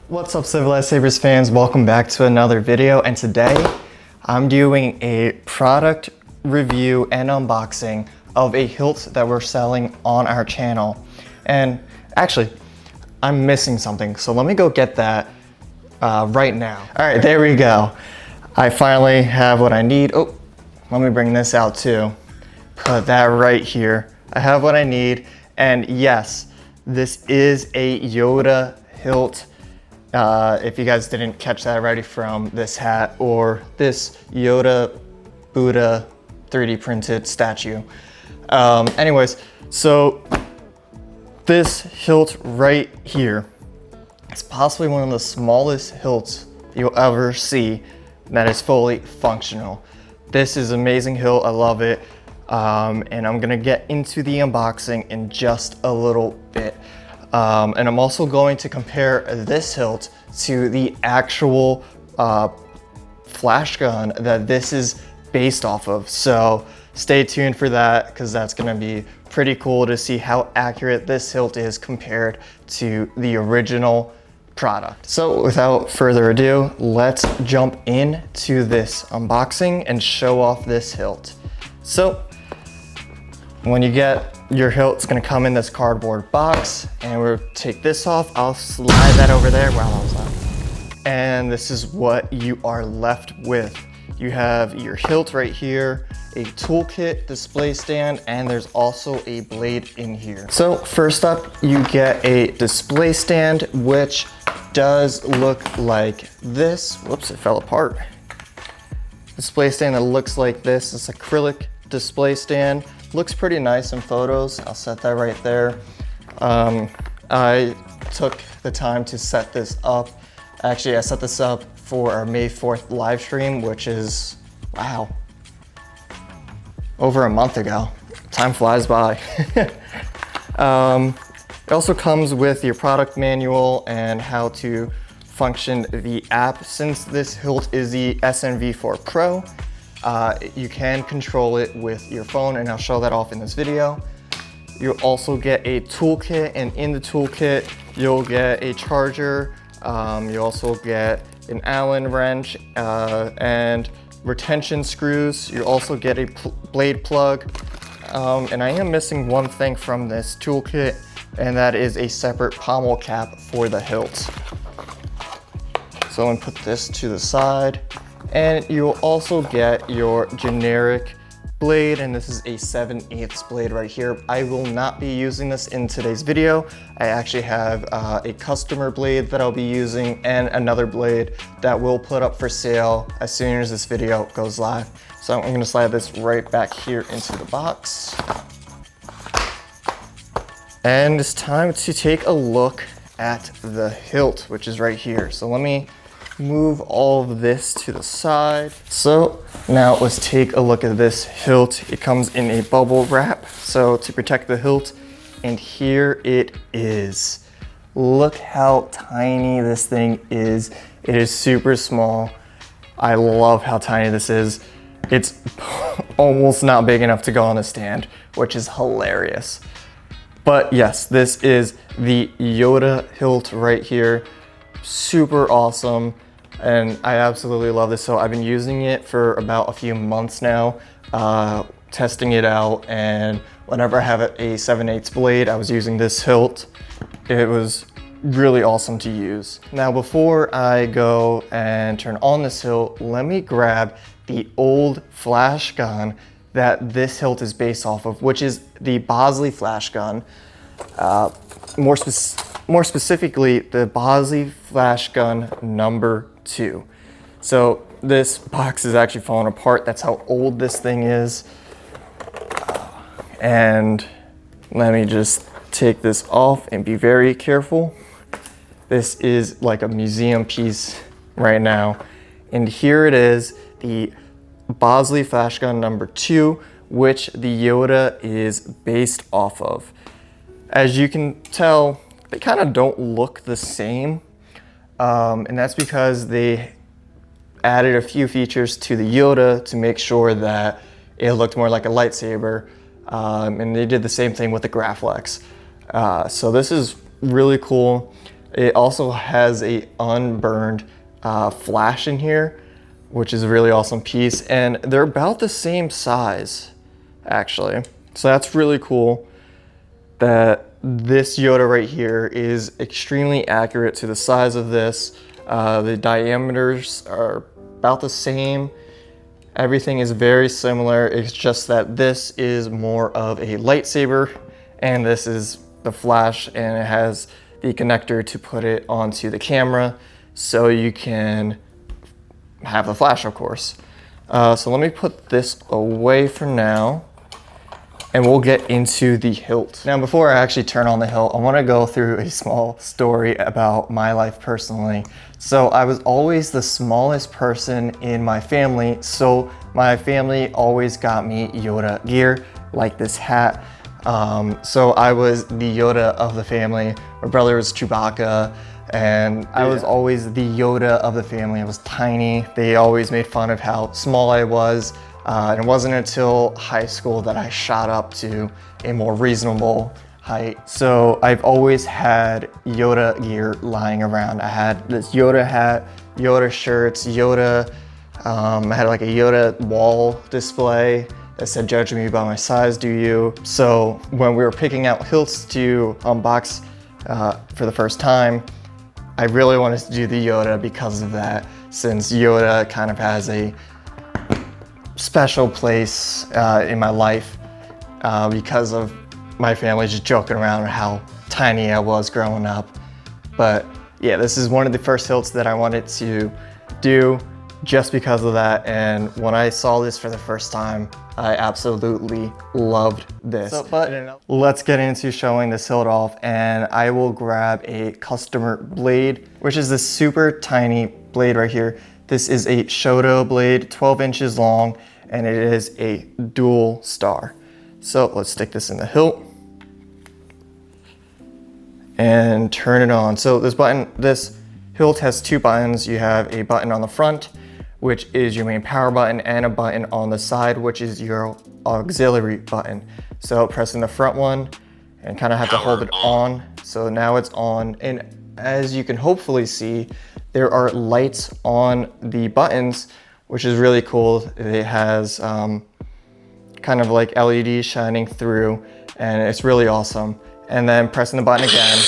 What's up, Civilized Sabers fans? Welcome back to another video, and today I'm doing a product review and unboxing of a hilt that we're selling on our channel. And actually, I'm missing something, so let me go get that right now. All right, there we go. I finally have what I need. Oh, let me bring this out too. Put that right here. I have what I need, and yes, this is a Yoda Hilt. If you guys didn't catch that already from this hat or this Yoda Buddha 3D printed statue. Anyways, so this hilt right here is possibly one of the smallest hilts you'll ever see that is fully functional. This is an amazing hilt, I love it. And I'm gonna get into the unboxing in just a little bit. And I'm also going to compare this hilt to the actual Flashgun that this is based off of. So stay tuned for that, because that's gonna be pretty cool to see how accurate this hilt is compared to the original product. So without further ado, let's jump into this unboxing and show off this hilt. So when you get your hilt, it's gonna come in this cardboard box, and we'll take this off. I'll slide that over there while I was on. And this is what you are left with. You have your hilt right here, a toolkit, display stand, and there's also a blade in here. So first up, you get a display stand, which does look like this. Whoops, it fell apart. Display stand that looks like this. It's acrylic display stand. Looks pretty nice in photos. I'll set that right there. I took the time to set this up. Actually, I set this up for our May 4th live stream, which is, wow, over a month ago. Time flies by. It also comes with your product manual and how to function the app. Since this hilt is the SNV4 Pro, you can control it with your phone, and I'll show that off in this video. You'll also get a toolkit, and in the toolkit, you'll get a charger. You also get an Allen wrench and retention screws. You also get a blade plug. And I am missing one thing from this toolkit, and that is a separate pommel cap for the hilt. So I'm gonna put this to the side. And you'll also get your generic blade, and this is a 7/8 blade right here. I will not be using this in today's video. I actually have a customer blade that I'll be using, and another blade that we'll put up for sale as soon as this video goes live. So I'm gonna slide this right back here into the box. And it's time to take a look at the hilt, which is right here. So let me move all of this to the side. So now let's take a look at this hilt. It comes in a bubble wrap, so to protect the hilt, and here it is. Look how tiny this thing is. It is super small. I love how tiny this is. It's almost not big enough to go on a stand, which is hilarious. But yes, this is the Yoda hilt right here. Super awesome. And I absolutely love this. So I've been using it for about a few months now, testing it out. And whenever I have a 7/8 blade, I was using this hilt. It was really awesome to use. Now, before I go and turn on this hilt, let me grab the old Flashgun that this hilt is based off of, which is the Bosley Flashgun. More specifically, the Bosley Flashgun number 2. So this box is actually falling apart. That's how old this thing is. And let me just take this off and be very careful. This is like a museum piece right now. And here it is, the Bosley Flashgun number 2, which the Yoda is based off of. As you can tell, they kind of don't look the same. And that's because they added a few features to the Yoda to make sure that it looked more like a lightsaber. And they did the same thing with the Graflex. So this is really cool. It also has a unburned flash in here, which is a really awesome piece. And they're about the same size, actually. So that's really cool that this Yoda right here is extremely accurate to the size of this. The diameters are about the same. Everything is very similar. It's just that this is more of a lightsaber and this is the flash, and it has the connector to put it onto the camera so you can have the flash, of course. So let me put this away for now, and we'll get into the hilt. Now, before I actually turn on the hilt, I want to go through a small story about my life personally. So I was always the smallest person in my family, so my family always got me Yoda gear, like this hat. So I was the Yoda of the family. My brother was Chewbacca, and I was always the Yoda of the family. I was tiny. They always made fun of how small I was. And it wasn't until high school that I shot up to a more reasonable height. So I've always had Yoda gear lying around. I had this Yoda hat, Yoda shirts, Yoda, I had like a Yoda wall display that said, "Judge me by my size, do you?" So when we were picking out hilts to unbox for the first time, I really wanted to do the Yoda because of that, since Yoda kind of has a special place in my life because of my family just joking around how tiny I was growing up. But yeah, this is one of the first hilts that I wanted to do just because of that. And when I saw this for the first time, I absolutely loved this. But let's get into showing this hilt off, and I will grab a customer blade, which is this super tiny blade right here. This is a Shoto blade, 12 inches long, and it is a dual star. So let's stick this in the hilt and turn it on. So this hilt has two buttons. You have a button on the front, which is your main power button, and a button on the side, which is your auxiliary button. So pressing the front one and kind of have to hold it on. So now it's on, and as you can hopefully see, there are lights on the buttons, which is really cool. It has kind of like LEDs shining through, and it's really awesome. And then pressing the button again,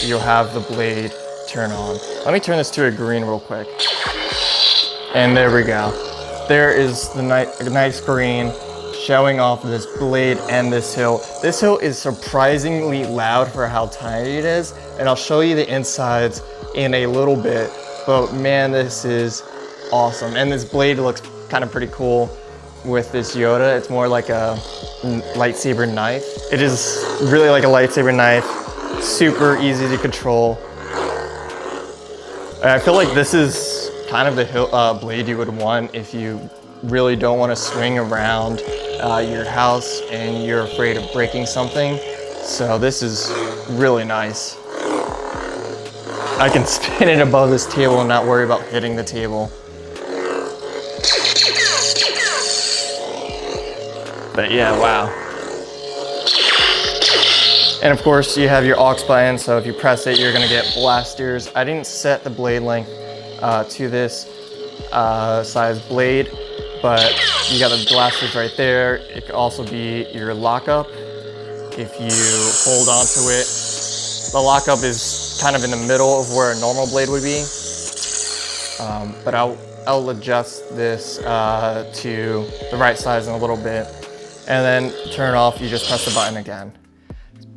you'll have the blade turn on. Let me turn this to a green real quick. And there we go. There is the nice green showing off this blade and this hilt. This hilt is surprisingly loud for how tiny it is, and I'll show you the insides in a little bit. But man, this is awesome. And this blade looks kind of pretty cool with this Yoda. It's more like a lightsaber knife. It is really like a lightsaber knife, super easy to control. I feel like this is kind of the blade you would want if you really don't want to swing around your house and you're afraid of breaking something. So this is really nice. I can spin it above this table and not worry about hitting the table. But yeah, wow. And of course you have your aux button, so if you press it, you're gonna get blasters. I didn't set the blade length to this size blade, but you got the blasters right there. It could also be your lockup if you hold on to it. The lockup is kind of in the middle of where a normal blade would be, but I'll adjust this to the right size in a little bit, and then turn it off. You just press the button again.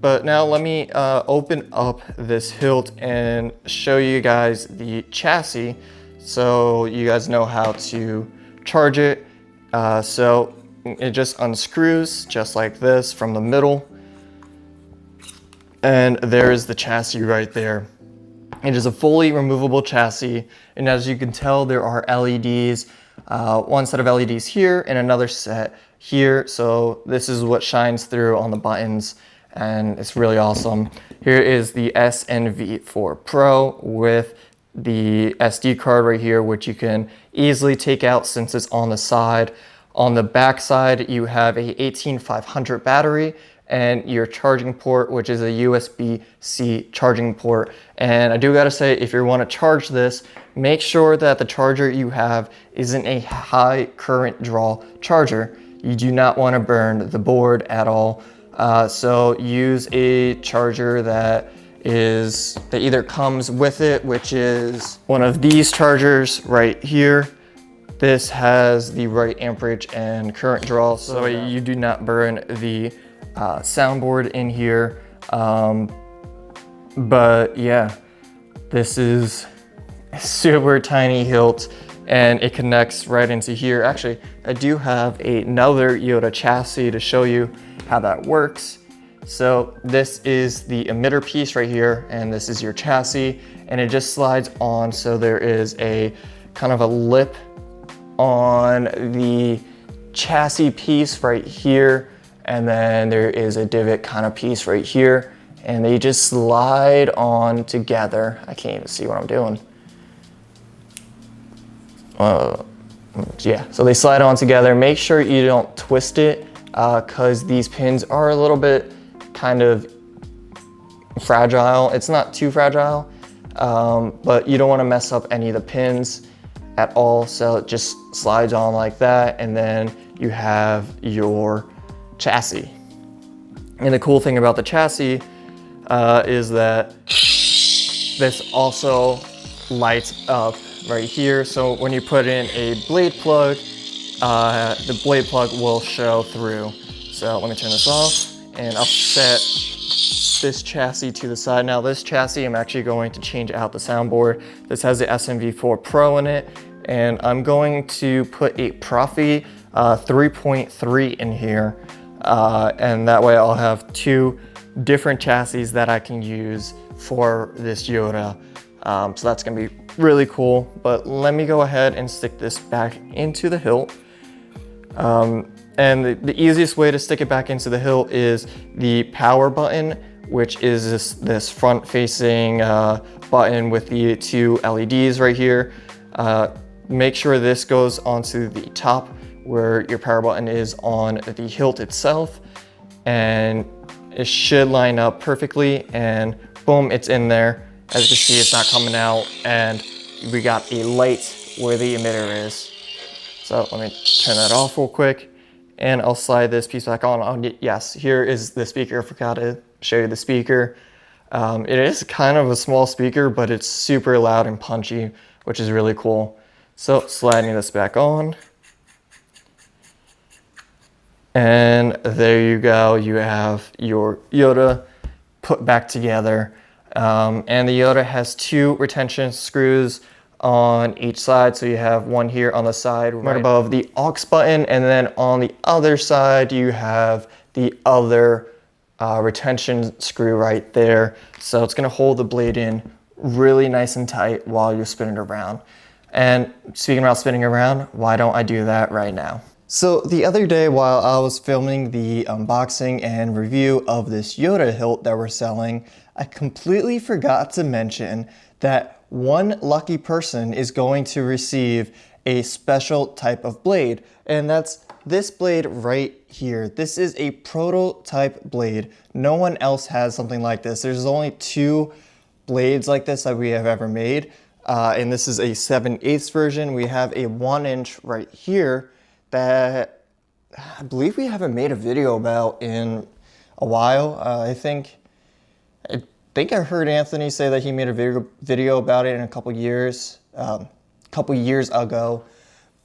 But now let me open up this hilt and show you guys the chassis so you guys know how to charge it. So it just unscrews just like this from the middle. And there's the chassis right there. It is a fully removable chassis, and as you can tell, there are LEDs, one set of LEDs here and another set here. So this is what shines through on the buttons, and it's really awesome. Here is the SNV4 Pro with the SD card right here, which you can easily take out since it's on the side. On the back side, you have a 18500 battery, and your charging port, which is a USB-C charging port. And I do gotta say, if you wanna charge this, make sure that the charger you have isn't a high current draw charger. You do not wanna burn the board at all. So use a charger that either comes with it, which is one of these chargers right here. This has the right amperage and current draw, so you do not burn the soundboard in here. But yeah, this is a super tiny hilt and it connects right into here. Actually, I do have another Yoda chassis to show you how that works. So this is the emitter piece right here, and this is your chassis, and it just slides on. So there is a kind of a lip on the chassis piece right here, and then there is a divot kind of piece right here, and they just slide on together. I can't even see what I'm doing. Yeah, so they slide on together. Make sure you don't twist it, because these pins are a little bit kind of fragile. It's not too fragile, but you don't want to mess up any of the pins at all. So it just slides on like that, and then you have your chassis. And the cool thing about the chassis is that this also lights up right here. So when you put in a blade plug, the blade plug will show through. So let me turn this off, and I'll set this chassis to the side. Now this chassis, I'm actually going to change out the soundboard. This has the SNV4 Pro in it, and I'm going to put a Profi 3.3 in here. And that way I'll have two different chassis that I can use for this Yoda. So that's gonna be really cool. But let me go ahead and stick this back into the hilt. And the easiest way to stick it back into the hilt is the power button, which is this front-facing button with the two LEDs right here. Make sure this goes onto the top where your power button is on the hilt itself, and it should line up perfectly, and boom, it's in there. As you can see, it's not coming out, and we got a light where the emitter is. So let me turn that off real quick, and I'll slide this piece back on. Yes, here is the speaker. I forgot to show you the speaker. It is kind of a small speaker, but it's super loud and punchy, which is really cool. So sliding this back on. And there you go, you have your Yoda put back together. And the Yoda has two retention screws on each side. So you have one here on the side right above the aux button, and then on the other side you have the other retention screw right there. So it's gonna hold the blade in really nice and tight while you're spinning around. And speaking about spinning around, why don't I do that right now? So the other day while I was filming the unboxing and review of this Yoda hilt that we're selling, I completely forgot to mention that one lucky person is going to receive a special type of blade, and that's this blade right here. This is a prototype blade. No one else has something like this. There's only two blades like this that we have ever made, and this is a 7/8 version. We have a 1-inch right here that I believe we haven't made a video about in a while. I think I heard Anthony say that he made a video about it in a couple years ago,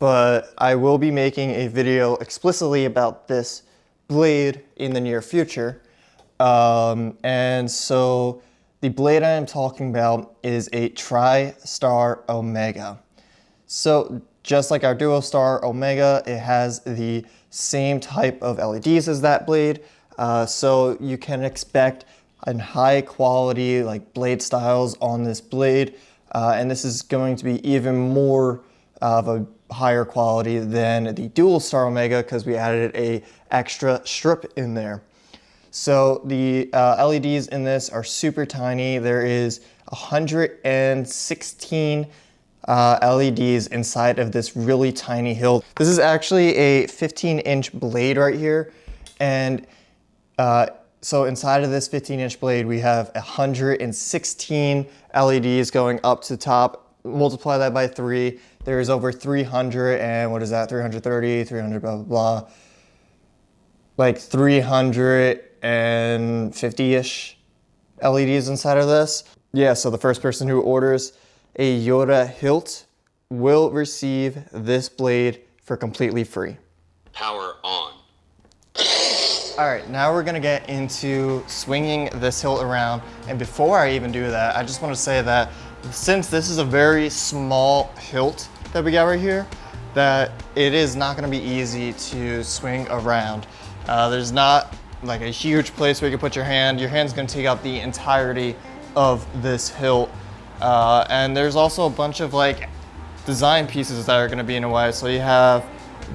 but I will be making a video explicitly about this blade in the near future. And so the blade I am talking about is a Tri-Star Omega. So just like our Duo Star Omega, it has the same type of LEDs as that blade. So you can expect a high quality like blade styles on this blade. And this is going to be even more of a higher quality than the Dual Star Omega because we added a extra strip in there. So the LEDs in this are super tiny. There is 116 LEDs inside of this really tiny hilt. This is actually a 15-inch blade right here, and So inside of this 15-inch blade, we have 116 LEDs going up to the top. Multiply that by 3. There's over 300 and what is that? 330, 300, blah, blah, blah. Like 350-ish LEDs inside of this. Yeah, so the first person who orders a Yoda Hilt will receive this blade for completely free. Power on. All right, now we're gonna get into swinging this hilt around. And before I even do that, I just wanna say that since this is a very small hilt that we got right here, that it is not gonna be easy to swing around. There's not like a huge place where you can put your hand. Your hand's gonna take up the entirety of this hilt. And there's also a bunch of like design pieces that are gonna be in the way. So you have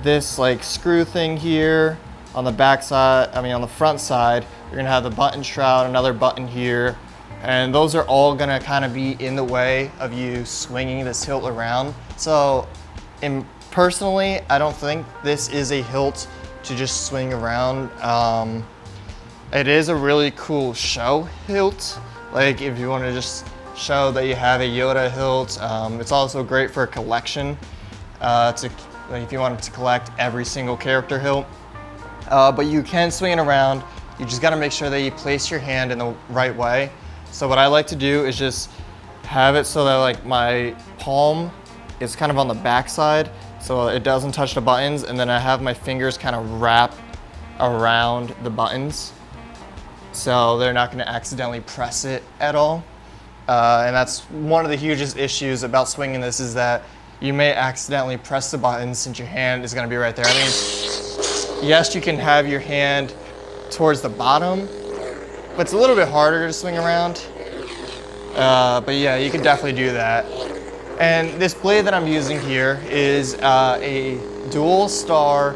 this like screw thing here. On the back side, on the front side, you're gonna have the button shroud, another button here, and those are all gonna kind of be in the way of you swinging this hilt around. So, personally, I don't think this is a hilt to just swing around. It is a really cool show hilt. Like if you want to just show that you have a Yoda hilt, it's also great for a collection. If you wanted to collect every single character hilt. But you can swing it around. You just gotta make sure that you place your hand in the right way. So what I like to do is just have it so that like my palm is kind of on the back side so it doesn't touch the buttons, and then I have my fingers kind of wrap around the buttons so they're not gonna accidentally press it at all. And that's one of the hugest issues about swinging this, is that you may accidentally press the buttons since your hand is gonna be right there. Yes, you can have your hand towards the bottom, but it's a little bit harder to swing around. But yeah, you can definitely do that. And this blade that I'm using here is a dual star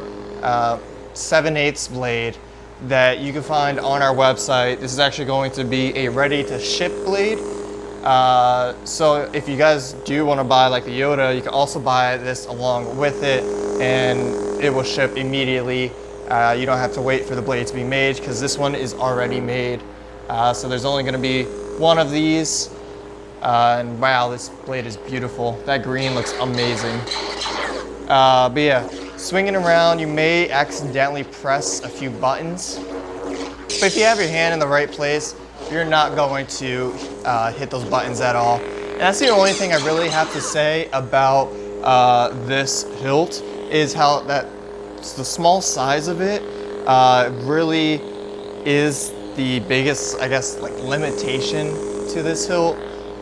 7/8 blade that you can find on our website. This is actually going to be a ready to ship blade. So if you guys do want to buy like the Yoda, you can also buy this along with it, and it will ship immediately. You don't have to wait for the blade to be made because this one is already made. So there's only going to be one of these. And wow, this blade is beautiful. That green looks amazing. But yeah, swinging around, you may accidentally press a few buttons. But if you have your hand in the right place, you're not going to hit those buttons at all. And that's the only thing I really have to say about this hilt, is how the small size of it really is the biggest, I guess, like limitation to this hilt.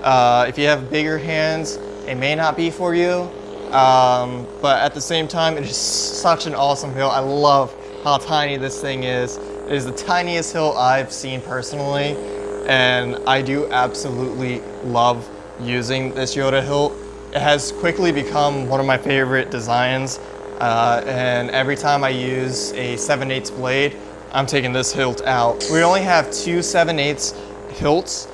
If you have bigger hands, it may not be for you. But at the same time, it is such an awesome hilt. I love how tiny this thing is. It is the tiniest hilt I've seen personally, and I do absolutely love using this Yoda hilt. It has quickly become one of my favorite designs, and every time I use a 7/8 blade, I'm taking this hilt out. We only have two 7/8 hilts.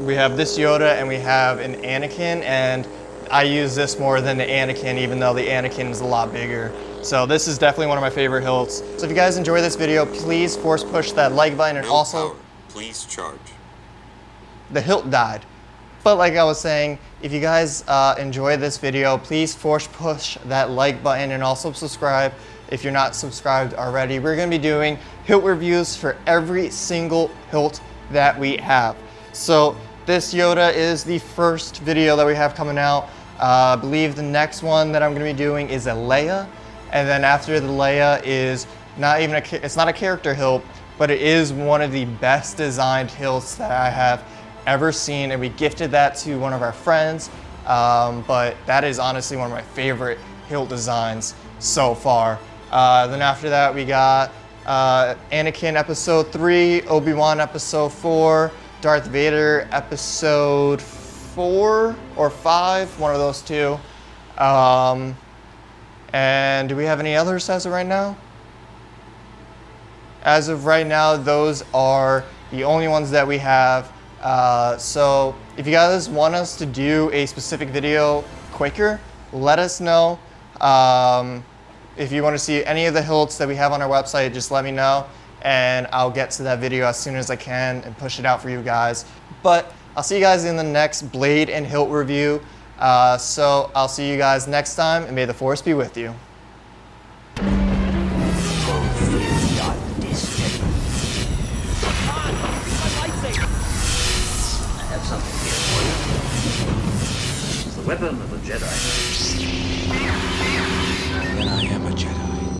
We have this Yoda and we have an Anakin, and I use this more than the Anakin, even though the Anakin is a lot bigger. So this is definitely one of my favorite hilts. So if you guys enjoy this video, please force push that like button, and also please charge. The hilt died. But like I was saying, if you guys enjoy this video, please force push that like button and also subscribe if you're not subscribed already. We're gonna be doing hilt reviews for every single hilt that we have. So this Yoda is the first video that we have coming out. I believe the next one that I'm gonna be doing is a Leia. And then after the Leia is it's not a character hilt, but it is one of the best designed hilts that I have ever seen, and we gifted that to one of our friends. But that is honestly one of my favorite hilt designs so far. Then after that we got Anakin episode 3, Obi-Wan episode 4, Darth Vader episode 4 or 5, one of those two. And do we have any others as of right now? As of right now, those are the only ones that we have. So if you guys want us to do a specific video quicker, let us know. If you want to see any of the hilts that we have on our website, just let me know, and I'll get to that video as soon as I can and push it out for you guys. But I'll see you guys in the next blade and hilt review. So I'll see you guys next time, and may the force be with you. Weapon of a Jedi.